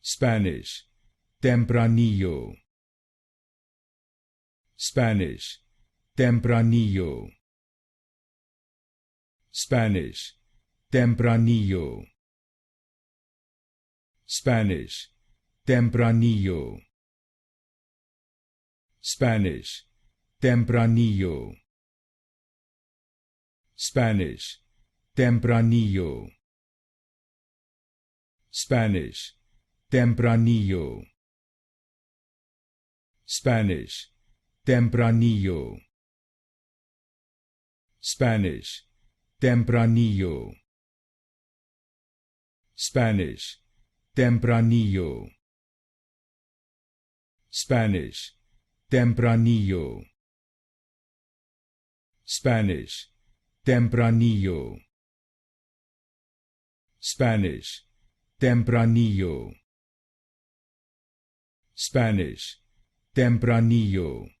Spanish, Tempranillo. Spanish, Tempranillo. Spanish, Tempranillo. Spanish, Tempranillo. Spanish, Tempranillo. Spanish, Tempranillo. Spanish, Tempranillo. Spanish, Tempranillo. Spanish, Tempranillo. Spanish, Tempranillo. Spanish, Tempranillo. Spanish, Tempranillo. Spanish, Tempranillo. Spanish, Tempranillo.